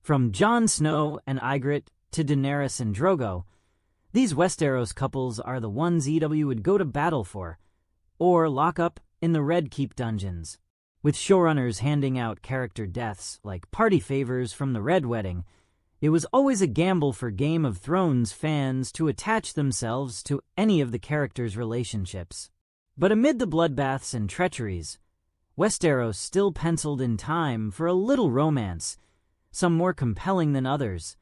From Jon Snow and Ygritte to Daenerys and Drogo, these Westeros couples are the ones EW would go to battle for, or lock up in the Red Keep dungeons. With showrunners handing out character deaths like party favors from the Red Wedding, it was always a gamble for Game of Thrones fans to attach themselves to any of the characters' relationships. But amid the bloodbaths and treacheries, Westeros still penciled in time for a little romance, some more compelling than others.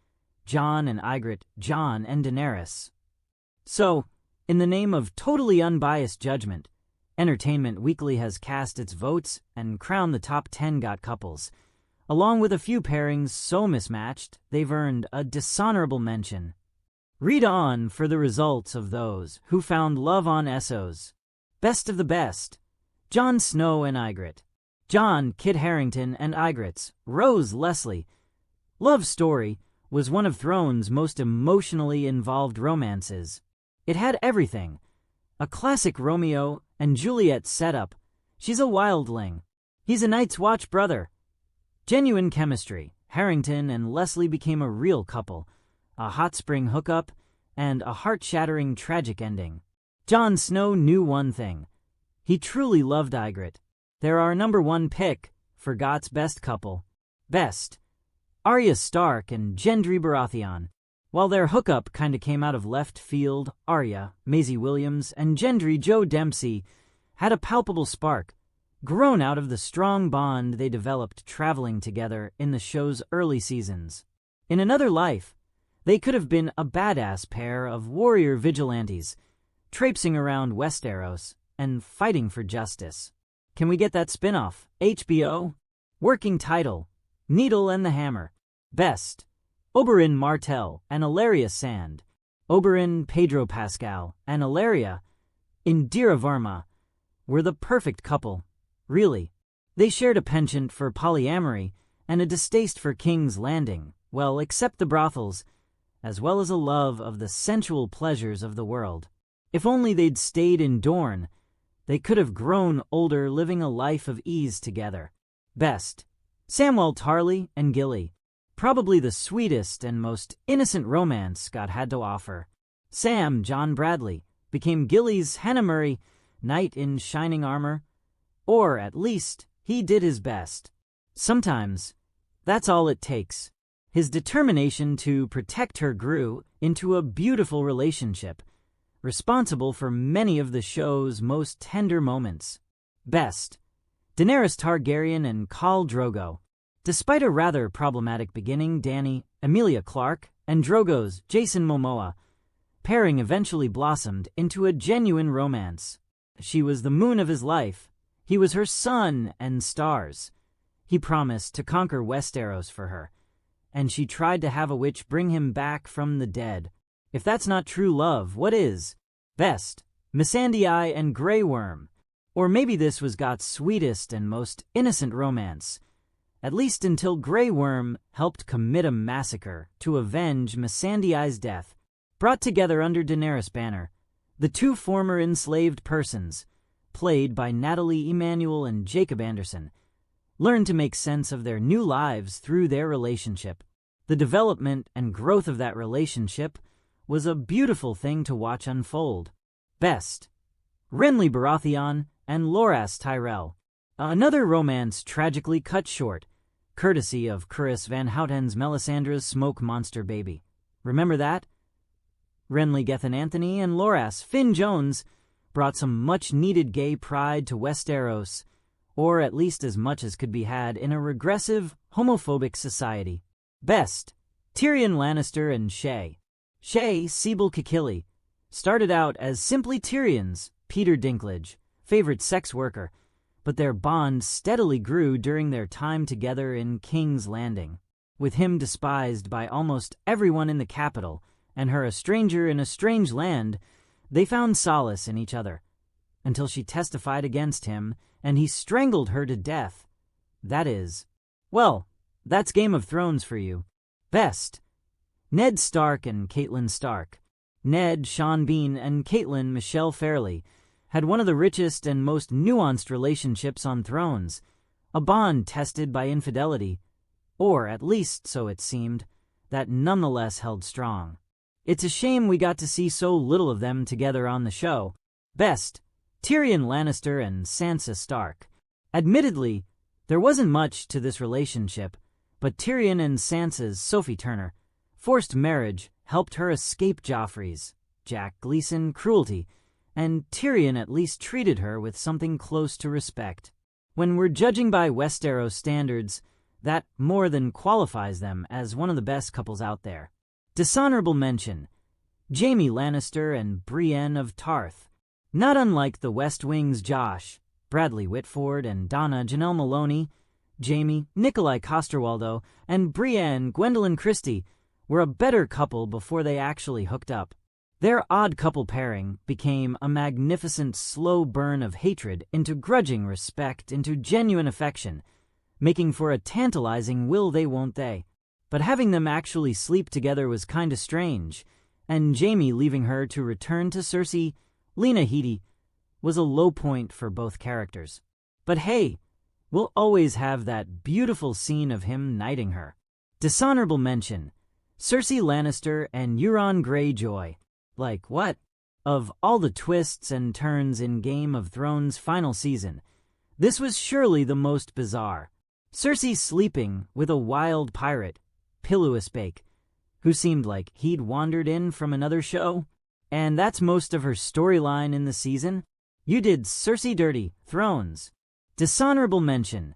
Jon and Ygritte, Jon and Daenerys. So, in the name of totally unbiased judgment, Entertainment Weekly has cast its votes and crowned the top 10 GOT couples, along with a few pairings so mismatched they've earned a dishonorable mention. Read on for the results of those who found love on Essos. Best of the best. Jon Snow and Ygritte. Jon, Kit Harington and Ygritte's Rose Leslie. Love Story was one of Thrones' most emotionally involved romances. It had everything. A classic Romeo and Juliet setup. She's a wildling. He's a Night's Watch brother. Genuine chemistry. Harington and Leslie became a real couple. A hot spring hookup and a heart-shattering tragic ending. Jon Snow knew one thing. He truly loved Ygritte. They're our number one pick for GOT's best couple. Best. Arya Stark and Gendry Baratheon. While their hookup kinda came out of left field, Arya, Maisie Williams, and Gendry Joe Dempsey had a palpable spark, grown out of the strong bond they developed traveling together in the show's early seasons. In another life, they could have been a badass pair of warrior vigilantes, traipsing around Westeros and fighting for justice. Can we get that spin-off? HBO? Working title: Needle and the Hammer. Best. Oberyn Martell and Ilaria Sand. Oberyn, Pedro Pascal, and Ilaria, Indira Varma, were the perfect couple. Really. They shared a penchant for polyamory and a distaste for King's Landing, well, except the brothels, as well as a love of the sensual pleasures of the world. If only they'd stayed in Dorne, they could have grown older living a life of ease together. Best. Samwell Tarly and Gilly. Probably the sweetest and most innocent romance Scott had to offer. Sam, John Bradley, became Gilly's Hannah Murray, knight in shining armor. Or, at least, he did his best. Sometimes, that's all it takes. His determination to protect her grew into a beautiful relationship, responsible for many of the show's most tender moments. Best. Daenerys Targaryen and Khal Drogo. Despite a rather problematic beginning, Dany, Emilia Clarke, and Drogo's Jason Momoa pairing eventually blossomed into a genuine romance. She was the moon of his life. He was her sun and stars. He promised to conquer Westeros for her, and she tried to have a witch bring him back from the dead. If that's not true love, what is? Best. Missandei and Grey Worm. Or maybe this was GOT's sweetest and most innocent romance, at least until Grey Worm helped commit a massacre to avenge Missandei's death. Brought together under Daenerys' banner, the two former enslaved persons, played by Natalie Emanuel and Jacob Anderson, learned to make sense of their new lives through their relationship. The development and growth of that relationship was a beautiful thing to watch unfold. Best. Renly Baratheon and Loras Tyrell. Another romance tragically cut short, courtesy of Corus Van Houten's Melisandre's smoke monster baby. Remember that? Renly Gethin Anthony and Loras Finn Jones brought some much-needed gay pride to Westeros, or at least as much as could be had in a regressive, homophobic society. Best. Tyrion Lannister and Shae. Shae Sibyl Kikili started out as simply Tyrion's, Peter Dinklage, favorite sex worker, but their bond steadily grew during their time together in King's Landing. With him despised by almost everyone in the capital, and her a stranger in a strange land, they found solace in each other, until she testified against him, and he strangled her to death. That is, well, that's Game of Thrones for you. Best. Ned Stark and Catelyn Stark. Ned, Sean Bean, and Catelyn Michelle Fairley had one of the richest and most nuanced relationships on Thrones, a bond tested by infidelity, or at least so it seemed, that nonetheless held strong. It's a shame we got to see so little of them together on the show. Best, Tyrion Lannister and Sansa Stark. Admittedly, there wasn't much to this relationship, but Tyrion and Sansa's Sophie Turner forced marriage helped her escape Joffrey's, Jack Gleeson, cruelty, and Tyrion at least treated her with something close to respect. When we're judging by Westeros standards, that more than qualifies them as one of the best couples out there. Dishonorable mention, Jaime Lannister and Brienne of Tarth. Not unlike the West Wing's Josh, Bradley Whitford and Donna Janelle Maloney, Jaime, Nikolai Coster-Waldau, and Brienne Gwendolyn Christie were a better couple before they actually hooked up. Their odd couple pairing became a magnificent slow burn of hatred into grudging respect into genuine affection, making for a tantalizing will they won't they. But having them actually sleep together was kinda strange, and Jaime leaving her to return to Cersei, Lena Headey, was a low point for both characters. But hey, we'll always have that beautiful scene of him knighting her. Dishonorable mention, Cersei Lannister and Euron Greyjoy. Like what? Of all the twists and turns in Game of Thrones' final season, this was surely the most bizarre. Cersei sleeping with a wild pirate, Piluus Bake, who seemed like he'd wandered in from another show. And that's most of her storyline in the season. You did Cersei dirty, Thrones. Dishonorable mention,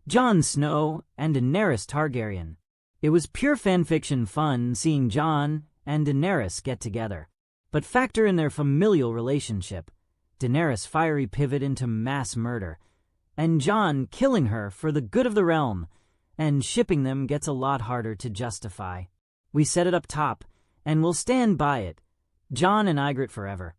Jon Snow and Daenerys Targaryen. It was pure fanfiction fun seeing Jon and Daenerys get together. But factor in their familial relationship, Daenerys' fiery pivot into mass murder, and Jon killing her for the good of the realm, and shipping them gets a lot harder to justify. We said it up top, and we'll stand by it. Jon and Ygritte forever.